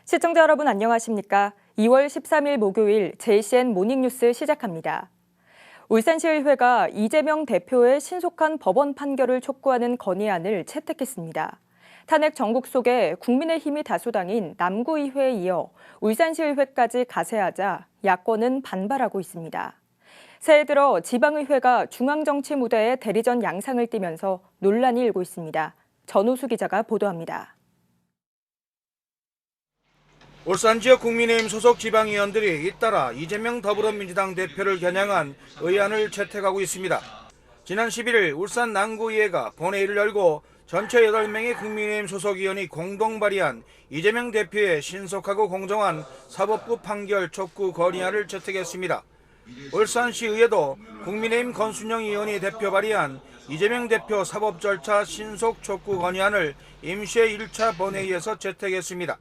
시청자 여러분 안녕하십니까? 2월 13일 목요일 JCN 모닝뉴스 시작합니다. 울산시의회가 이재명 대표의 신속한 법원 판결을 촉구하는 건의안을 채택했습니다. 탄핵 정국 속에 국민의힘이 다수당인 남구의회에 이어 울산시의회까지 가세하자 야권은 반발하고 있습니다. 새해 들어 지방의회가 중앙정치 무대에 대리전 양상을 띠면서 논란이 일고 있습니다. 전우수 기자가 보도합니다. 울산 지역 국민의힘 소속 지방의원들이 잇따라 이재명 더불어민주당 대표를 겨냥한 의안을 채택하고 있습니다. 지난 11일 울산 남구의회가 본회의를 열고 전체 8명의 국민의힘 소속 의원이 공동 발의한 이재명 대표의 신속하고 공정한 사법부 판결 촉구 건의안을 채택했습니다. 울산시의회도 국민의힘 권순영 의원이 대표 발의한 이재명 대표 사법 절차 신속 촉구 건의안을 임시회 1차 본회의에서 채택했습니다.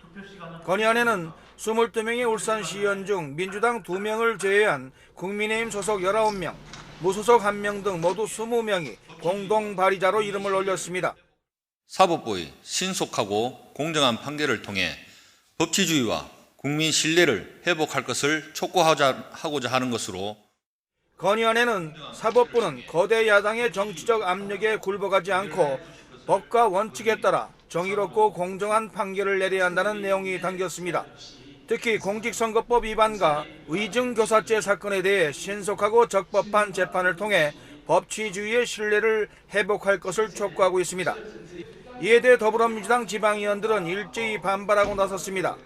건의안에는 22명의 울산시 의원 중 민주당 2명을 제외한 국민의힘 소속 19명, 무소속 1명 등 모두 20명이 공동 발의자로 이름을 올렸습니다. 사법부의 신속하고 공정한 판결을 통해 법치주의와 국민 신뢰를 회복할 것을 촉구하고자 하는 것으로 건의안에는 사법부는 거대 야당의 정치적 압력에 굴복하지 않고 법과 원칙에 따라 정의롭고 공정한 판결을 내려야 한다는 내용이 담겼습니다. 특히 공직선거법 위반과 의증교사죄 사건에 대해 신속하고 적법한 재판을 통해 법치주의의 신뢰를 회복할 것을 촉구하고 있습니다. 이에 대해 더불어민주당 지방의원들은 일제히 반발하고 나섰습니다.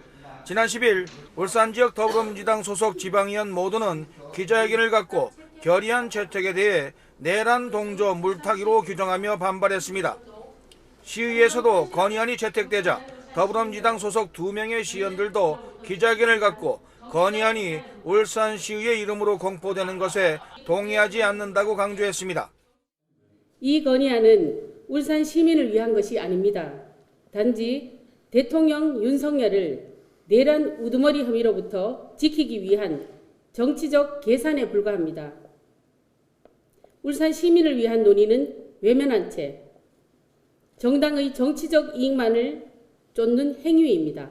지난 10일 울산 지역 더불어민주당 소속 지방의원 모두는 기자회견을 갖고 결의안 채택에 대해 내란 동조 물타기로 규정하며 반발했습니다. 시의회에서도 건의안이 채택되자 더불어민주당 소속 2명의 시의원들도 기자회견을 갖고 건의안이 울산시의회 이름으로 공포되는 것에 동의하지 않는다고 강조했습니다. 이 건의안은 울산 시민을 위한 것이 아닙니다. 단지 대통령 윤석열을 내란 우두머리 혐의로부터 지키기 위한 정치적 계산에 불과합니다. 울산 시민을 위한 논의는 외면한 채 정당의 정치적 이익만을 쫓는 행위입니다.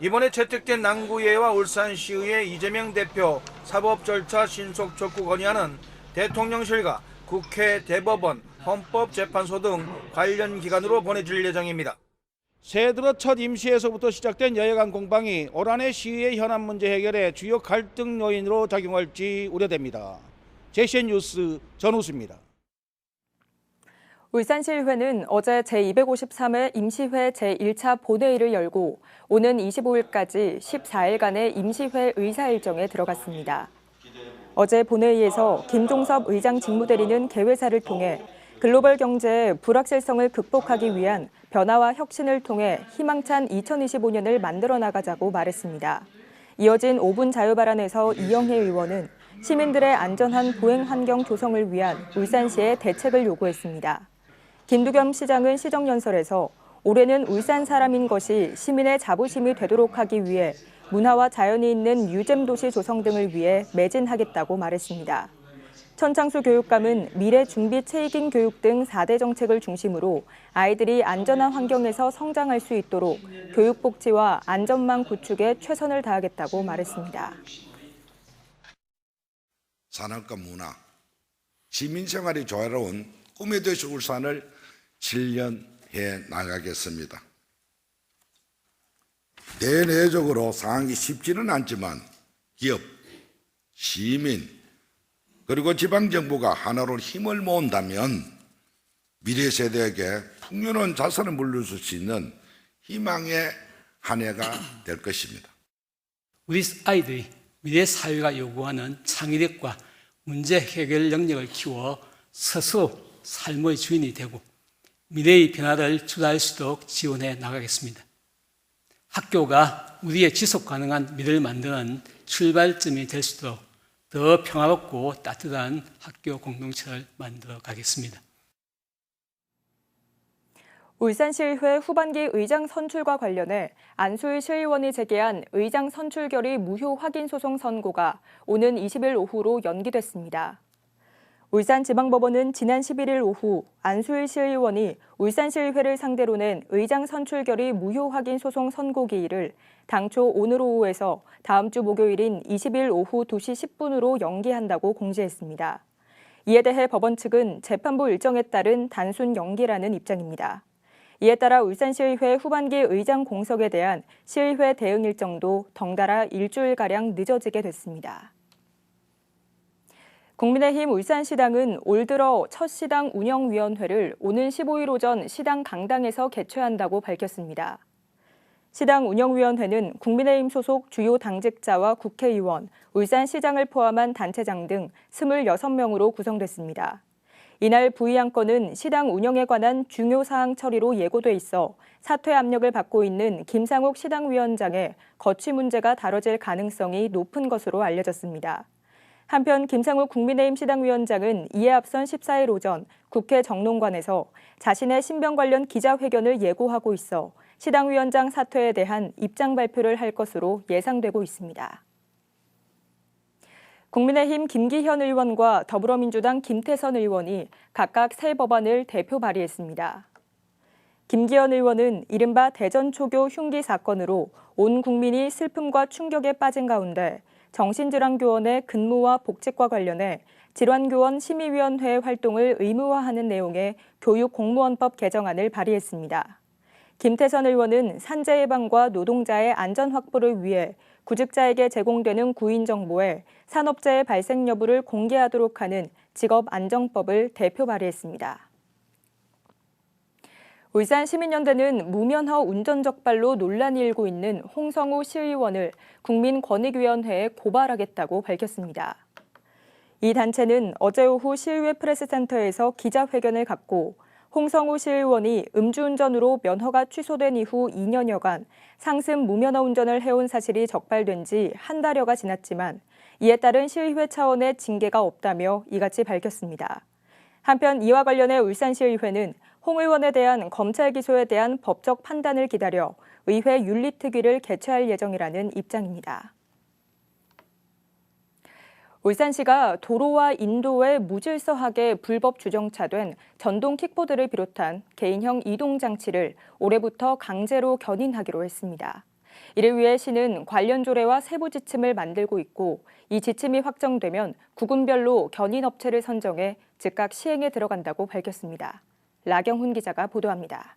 이번에 채택된 남구의회와 울산시의회 이재명 대표 사법 절차 신속 촉구 건의안은 대통령실과 국회, 대법원, 헌법재판소 등 관련 기관으로 보내질 예정입니다. 새해 들어 첫 임시회에서부터 시작된 여야간 공방이 올 한해 시의회 현안 문제 해결에 주요 갈등 요인으로 작용할지 우려됩니다. JCN 뉴스 전우수입니다. 울산시의회는 어제 제253회 임시회 제1차 본회의를 열고 오는 25일까지 14일간의 임시회 의사 일정에 들어갔습니다. 어제 본회의에서 김종섭 의장 직무대리는 개회사를 통해 글로벌 경제의 불확실성을 극복하기 위한 변화와 혁신을 통해 희망찬 2025년을 만들어 나가자고 말했습니다. 이어진 5분 자유발언에서 이영혜 의원은 시민들의 안전한 보행 환경 조성을 위한 울산시의 대책을 요구했습니다. 김두겸 시장은 시정연설에서 올해는 울산 사람인 것이 시민의 자부심이 되도록 하기 위해 문화와 자연이 있는 유잼 도시 조성 등을 위해 매진하겠다고 말했습니다. 천창수 교육감은 미래 준비 체익인 교육 등 4대 정책을 중심으로 아이들이 안전한 환경에서 성장할 수 있도록 교육 복지와 안전망 구축에 최선을 다하겠다고 말했습니다. 산업과 문화, 시민생활이 조화로운 꿈의 도시 울산을 실현해 나가겠습니다. 대내적으로 상황이 쉽지는 않지만 기업, 시민, 그리고 지방정부가 하나로 힘을 모은다면 미래 세대에게 풍요로운 자산을 물려줄 수 있는 희망의 한 해가 될 것입니다. 우리 아이들이 미래 사회가 요구하는 창의력과 문제 해결 능력을 키워 스스로 삶의 주인이 되고 미래의 변화를 주도할 수 있도록 지원해 나가겠습니다. 학교가 우리의 지속 가능한 미래를 만드는 출발점이 될 수 있도록 더 평화롭고 따뜻한 학교 공동체를 만들어 가겠습니다. 울산시의회 후반기 의장 선출과 관련해 안수희 시의원이 제기한 의장 선출 결의 무효 확인 소송 선고가 오는 20일 오후로 연기됐습니다. 울산지방법원은 지난 11일 오후 안수일 시의원이 울산시의회를 상대로 낸 의장 선출 결의 무효 확인 소송 선고 기일을 당초 오늘 오후에서 다음 주 목요일인 20일 오후 2시 10분으로 연기한다고 공지했습니다. 이에 대해 법원 측은 재판부 일정에 따른 단순 연기라는 입장입니다. 이에 따라 울산시의회 후반기 의장 공석에 대한 시의회 대응 일정도 덩달아 일주일가량 늦어지게 됐습니다. 국민의힘 울산시당은 올 들어 첫 시당 운영위원회를 오는 15일 오전 시당 강당에서 개최한다고 밝혔습니다. 시당 운영위원회는 국민의힘 소속 주요 당직자와 국회의원, 울산시장을 포함한 단체장 등 26명으로 구성됐습니다. 이날 부의안건은 시당 운영에 관한 중요 사항 처리로 예고돼 있어 사퇴 압력을 받고 있는 김상욱 시당위원장의 거취 문제가 다뤄질 가능성이 높은 것으로 알려졌습니다. 한편 김상욱 국민의힘 시당위원장은 이에 앞선 14일 오전 국회 정론관에서 자신의 신병 관련 기자회견을 예고하고 있어 시당위원장 사퇴에 대한 입장 발표를 할 것으로 예상되고 있습니다. 국민의힘 김기현 의원과 더불어민주당 김태선 의원이 각각 새 법안을 대표 발의했습니다. 김기현 의원은 이른바 대전 초교 흉기 사건으로 온 국민이 슬픔과 충격에 빠진 가운데 정신질환교원의 근무와 복직과 관련해 질환교원 심의위원회 활동을 의무화하는 내용의 교육공무원법 개정안을 발의했습니다. 김태선 의원은 산재 예방과 노동자의 안전 확보를 위해 구직자에게 제공되는 구인 정보에 산업재해 발생 여부를 공개하도록 하는 직업안정법을 대표 발의했습니다. 울산시민연대는 무면허 운전 적발로 논란이 일고 있는 홍성우 시의원을 국민권익위원회에 고발하겠다고 밝혔습니다. 이 단체는 어제 오후 시의회 프레스센터에서 기자회견을 갖고 홍성우 시의원이 음주운전으로 면허가 취소된 이후 2년여간 상습 무면허 운전을 해온 사실이 적발된 지 한 달여가 지났지만 이에 따른 시의회 차원의 징계가 없다며 이같이 밝혔습니다. 한편 이와 관련해 울산시의회는 홍 의원에 대한 검찰 기소에 대한 법적 판단을 기다려 의회 윤리특위를 개최할 예정이라는 입장입니다. 울산시가 도로와 인도에 무질서하게 불법 주정차된 전동 킥보드를 비롯한 개인형 이동장치를 올해부터 강제로 견인하기로 했습니다. 이를 위해 시는 관련 조례와 세부 지침을 만들고 있고 이 지침이 확정되면 구군별로 견인업체를 선정해 즉각 시행에 들어간다고 밝혔습니다. 라경훈 기자가 보도합니다.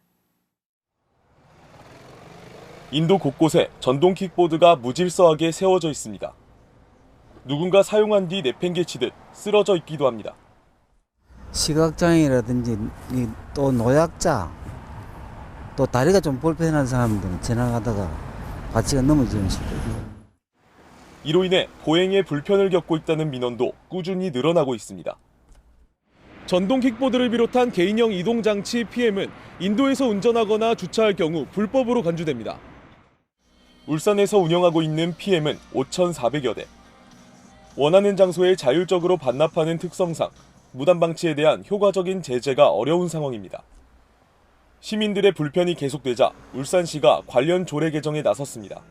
인도 곳곳에 전동 킥보드가 무질서하게 세워져 있습니다. 누군가 사용한 뒤 내팽개치듯 쓰러져 있기도 합니다. 시각장애라든지 또 노약자, 또 다리가 좀 불편한 사람들은 지나가다가 바치가 넘어지는 수도 있고. 이로 인해 보행에 불편을 겪고 있다는 민원도 꾸준히 늘어나고 있습니다. 전동 킥보드를 비롯한 개인형 이동장치 PM은 인도에서 운전하거나 주차할 경우 불법으로 간주됩니다. 울산에서 운영하고 있는 PM은 5,400여 대. 원하는 장소에 자율적으로 반납하는 특성상 무단 방치에 대한 효과적인 제재가 어려운 상황입니다. 시민들의 불편이 계속되자 울산시가 관련 조례 개정에 나섰습니다.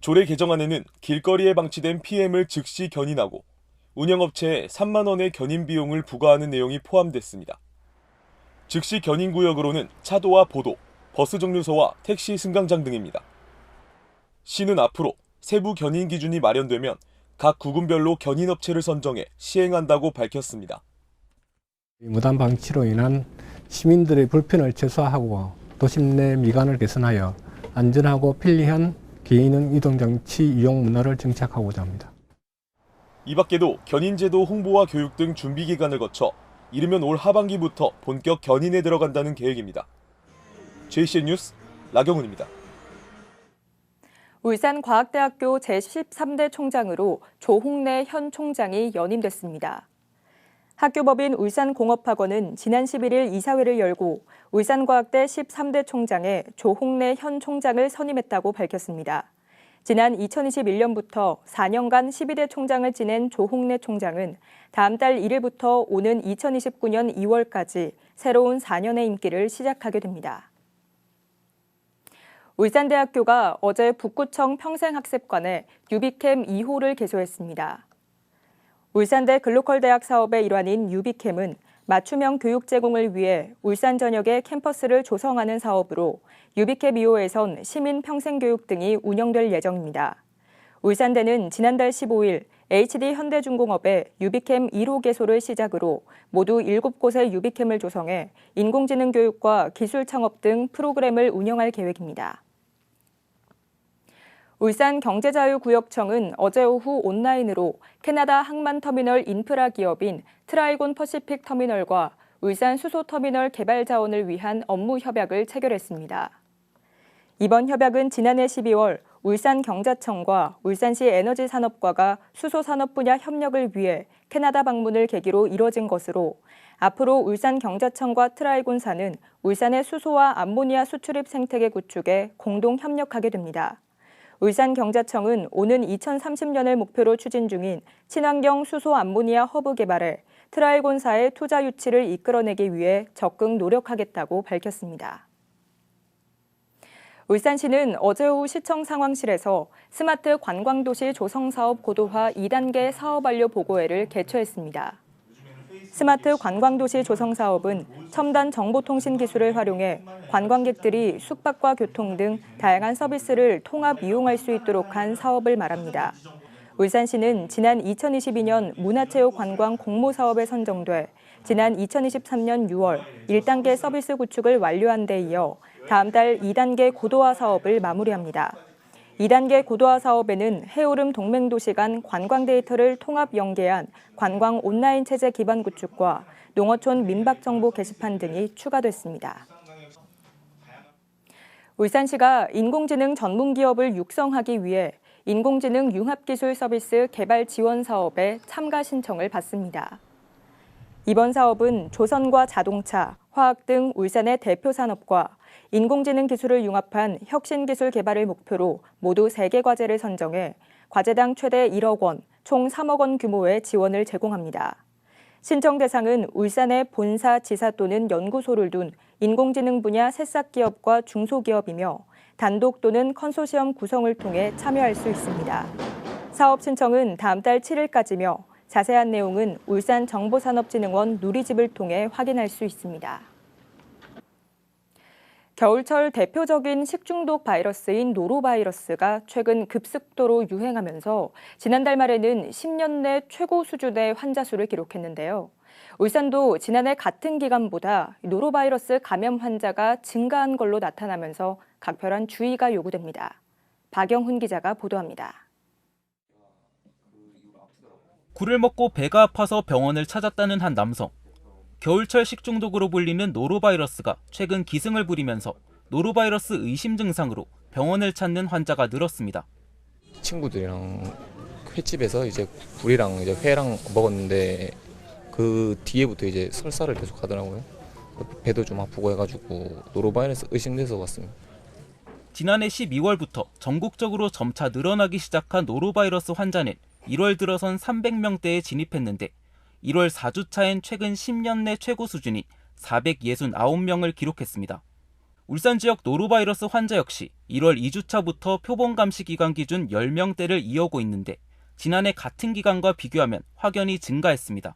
조례 개정안에는 길거리에 방치된 PM을 즉시 견인하고 운영업체에 3만 원의 견인 비용을 부과하는 내용이 포함됐습니다. 즉시 견인 구역으로는 차도와 보도, 버스 정류소와 택시 승강장 등입니다. 시는 앞으로 세부 견인 기준이 마련되면 각 구군별로 견인업체를 선정해 시행한다고 밝혔습니다. 무단 방치로 인한 시민들의 불편을 최소화하고 도심 내 미관을 개선하여 안전하고 편리한 개인형 이동장치 이용 문화를 정착하고자 합니다. 이 밖에도 견인제도 홍보와 교육 등 준비 기간을 거쳐 이르면 올 하반기부터 본격 견인에 들어간다는 계획입니다. JCN 뉴스 라경훈입니다. 울산과학대학교 제13대 총장으로 조홍래 현 총장이 연임됐습니다. 학교법인 울산공업학원은 지난 11일 이사회를 열고 울산과학대 13대 총장에 조홍래 현 총장을 선임했다고 밝혔습니다. 지난 2021년부터 4년간 12대 총장을 지낸 조홍래 총장은 다음 달 1일부터 오는 2029년 2월까지 새로운 4년의 임기를 시작하게 됩니다. 울산대학교가 어제 북구청 평생학습관에 유비캠 2호를 개소했습니다. 울산대 글로컬대학 사업의 일환인 유비캠은 맞춤형 교육 제공을 위해 울산 전역에 캠퍼스를 조성하는 사업으로 유비캠 2호에선 시민 평생교육 등이 운영될 예정입니다. 울산대는 지난달 15일 HD 현대중공업에 유비캠 1호 개소를 시작으로 모두 7곳의 유비캠을 조성해 인공지능 교육과 기술 창업 등 프로그램을 운영할 계획입니다. 울산경제자유구역청은 어제 오후 온라인으로 캐나다 항만터미널 인프라 기업인 트라이곤 퍼시픽 터미널과 울산 수소터미널 개발 자원을 위한 업무 협약을 체결했습니다. 이번 협약은 지난해 12월 울산경자청과 울산시 에너지산업과가 수소산업 분야 협력을 위해 캐나다 방문을 계기로 이뤄진 것으로 앞으로 울산경자청과 트라이곤사는 울산의 수소와 암모니아 수출입 생태계 구축에 공동 협력하게 됩니다. 울산경자청은 오는 2030년을 목표로 추진 중인 친환경 수소 암모니아 허브 개발에 트라이곤사의 투자 유치를 이끌어내기 위해 적극 노력하겠다고 밝혔습니다. 울산시는 어제 오후 시청 상황실에서 스마트 관광도시 조성사업 고도화 2단계 사업 완료 보고회를 개최했습니다. 스마트 관광도시 조성 사업은 첨단 정보통신 기술을 활용해 관광객들이 숙박과 교통 등 다양한 서비스를 통합 이용할 수 있도록 한 사업을 말합니다. 울산시는 지난 2022년 문화체육관광 공모사업에 선정돼 지난 2023년 6월 1단계 서비스 구축을 완료한 데 이어 다음 달 2단계 고도화 사업을 마무리합니다. 2단계 고도화 사업에는 해오름 동맹도시 간 관광 데이터를 통합 연계한 관광 온라인 체제 기반 구축과 농어촌 민박정보 게시판 등이 추가됐습니다. 울산시가 인공지능 전문 기업을 육성하기 위해 인공지능 융합기술 서비스 개발 지원 사업에 참가 신청을 받습니다. 이번 사업은 조선과 자동차, 화학 등 울산의 대표 산업과 인공지능 기술을 융합한 혁신기술 개발을 목표로 모두 3개 과제를 선정해 과제당 최대 1억 원, 총 3억 원 규모의 지원을 제공합니다. 신청 대상은 울산의 본사, 지사 또는 연구소를 둔 인공지능 분야 새싹 기업과 중소기업이며 단독 또는 컨소시엄 구성을 통해 참여할 수 있습니다. 사업 신청은 다음 달 7일까지며 자세한 내용은 울산정보산업진흥원 누리집을 통해 확인할 수 있습니다. 겨울철 대표적인 식중독 바이러스인 노로바이러스가 최근 급속도로 유행하면서 지난달 말에는 10년 내 최고 수준의 환자 수를 기록했는데요. 울산도 지난해 같은 기간보다 노로바이러스 감염 환자가 증가한 걸로 나타나면서 각별한 주의가 요구됩니다. 박영훈 기자가 보도합니다. 굴을 먹고 배가 아파서 병원을 찾았다는 한 남성. 겨울철 식중독으로 불리는 노로바이러스가 최근 기승을 부리면서 노로바이러스 의심 증상으로 병원을 찾는 환자가 늘었습니다. 친구들이랑 횟집에서 이제 굴이랑 이제 회랑 먹었는데 그 뒤에부터 이제 설사를 계속 하더라고요. 배도 좀 아프고 해가지고 노로바이러스 의심돼서 왔습니다. 지난해 12월부터 전국적으로 점차 늘어나기 시작한 노로바이러스 환자는 1월 들어선 300명대에 진입했는데 1월 4주차엔 최근 10년 내 최고 수준인 469명을 기록했습니다. 울산 지역 노로바이러스 환자 역시 1월 2주차부터 표본 감시 기간 기준 10명대를 이어오고 있는데 지난해 같은 기간과 비교하면 확연히 증가했습니다.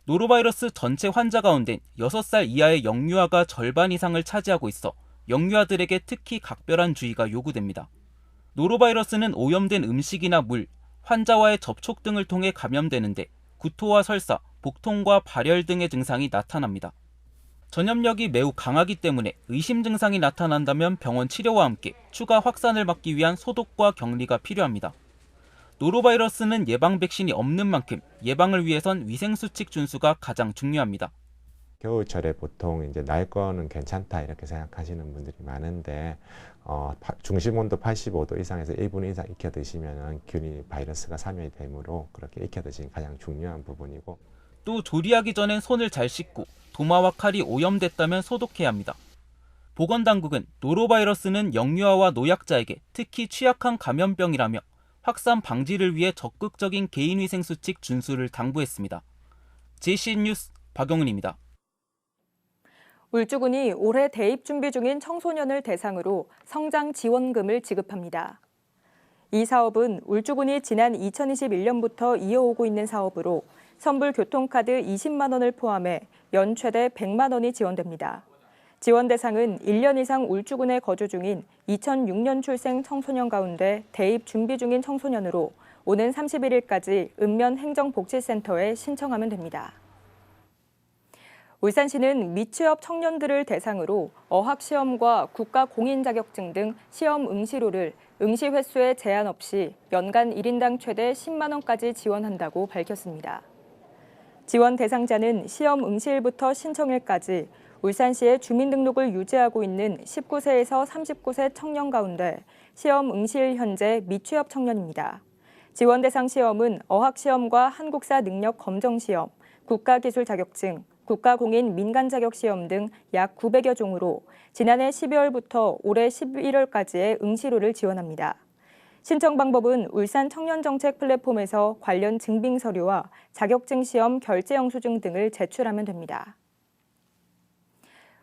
노로바이러스 전체 환자 가운데 6살 이하의 영유아가 절반 이상을 차지하고 있어 영유아들에게 특히 각별한 주의가 요구됩니다. 노로바이러스는 오염된 음식이나 물, 환자와의 접촉 등을 통해 감염되는데 구토와 설사, 복통과 발열 등의 증상이 나타납니다. 전염력이 매우 강하기 때문에 의심 증상이 나타난다면 병원 치료와 함께 추가 확산을 막기 위한 소독과 격리가 필요합니다. 노로바이러스는 예방 백신이 없는 만큼 예방을 위해선 위생수칙 준수가 가장 중요합니다. 겨울철에 보통 이제 날 거는 괜찮다 이렇게 생각하시는 분들이 많은데 중심 온도 85도 이상에서 1분 이상 익혀 드시면 균이 바이러스가 사멸이 되므로 그렇게 익혀 드시는 가장 중요한 부분이고 또 조리하기 전엔 손을 잘 씻고 도마와 칼이 오염됐다면 소독해야 합니다. 보건당국은 노로바이러스는 영유아와 노약자에게 특히 취약한 감염병이라며 확산 방지를 위해 적극적인 개인위생수칙 준수를 당부했습니다. JCN 뉴스 박영훈입니다. 울주군이 올해 대입 준비 중인 청소년을 대상으로 성장 지원금을 지급합니다. 이 사업은 울주군이 지난 2021년부터 이어오고 있는 사업으로 선불 교통카드 20만 원을 포함해 연 최대 100만 원이 지원됩니다. 지원 대상은 1년 이상 울주군에 거주 중인 2006년 출생 청소년 가운데 대입 준비 중인 청소년으로 오는 31일까지 읍면 행정복지센터에 신청하면 됩니다. 울산시는 미취업 청년들을 대상으로 어학시험과 국가공인자격증 등 시험 응시료를 응시 횟수에 제한 없이 연간 1인당 최대 10만 원까지 지원한다고 밝혔습니다. 지원 대상자는 시험 응시일부터 신청일까지 울산시의 주민등록을 유지하고 있는 19세에서 39세 청년 가운데 시험 응시일 현재 미취업 청년입니다. 지원 대상 시험은 어학시험과 한국사 능력 검정시험, 국가기술 자격증, 국가공인 민간자격시험 등 약 900여 종으로 지난해 12월부터 올해 11월까지의 응시료를 지원합니다. 신청 방법은 울산 청년정책 플랫폼에서 관련 증빙 서류와 자격증 시험 결제 영수증 등을 제출하면 됩니다.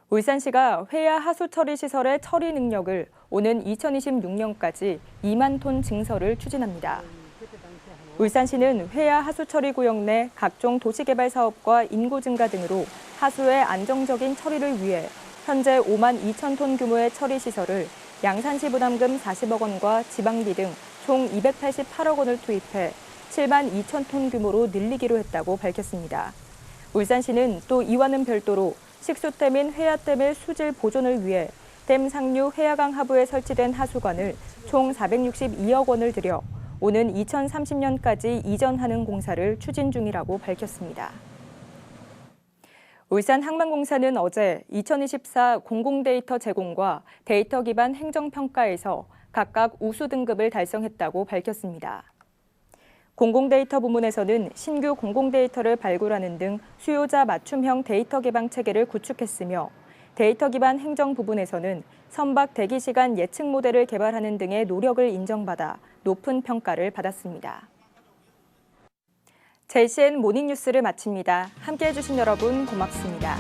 울산시가 회야 하수 처리 시설의 처리 능력을 오는 2026년까지 2만 톤 증설을 추진합니다. 울산시는 회야 하수 처리 구역 내 각종 도시개발 사업과 인구 증가 등으로 하수의 안정적인 처리를 위해 현재 5만 2천 톤 규모의 처리 시설을 양산시 부담금 40억 원과 지방비 등 총 288억 원을 투입해 7만 2천 톤 규모로 늘리기로 했다고 밝혔습니다. 울산시는 또 이와는 별도로 식수댐인 회야댐의 수질 보존을 위해 댐 상류 회야강 하부에 설치된 하수관을 총 462억 원을 들여 오는 2030년까지 이전하는 공사를 추진 중이라고 밝혔습니다. 울산항만공사는 어제 2024 공공데이터 제공과 데이터 기반 행정평가에서 각각 우수 등급을 달성했다고 밝혔습니다. 공공데이터 부문에서는 신규 공공데이터를 발굴하는 등 수요자 맞춤형 데이터 개방 체계를 구축했으며 데이터 기반 행정 부분에서는 선박 대기 시간 예측 모델을 개발하는 등의 노력을 인정받아 높은 평가를 받았습니다. JCN 모닝뉴스를 마칩니다. 함께해 주신 여러분 고맙습니다.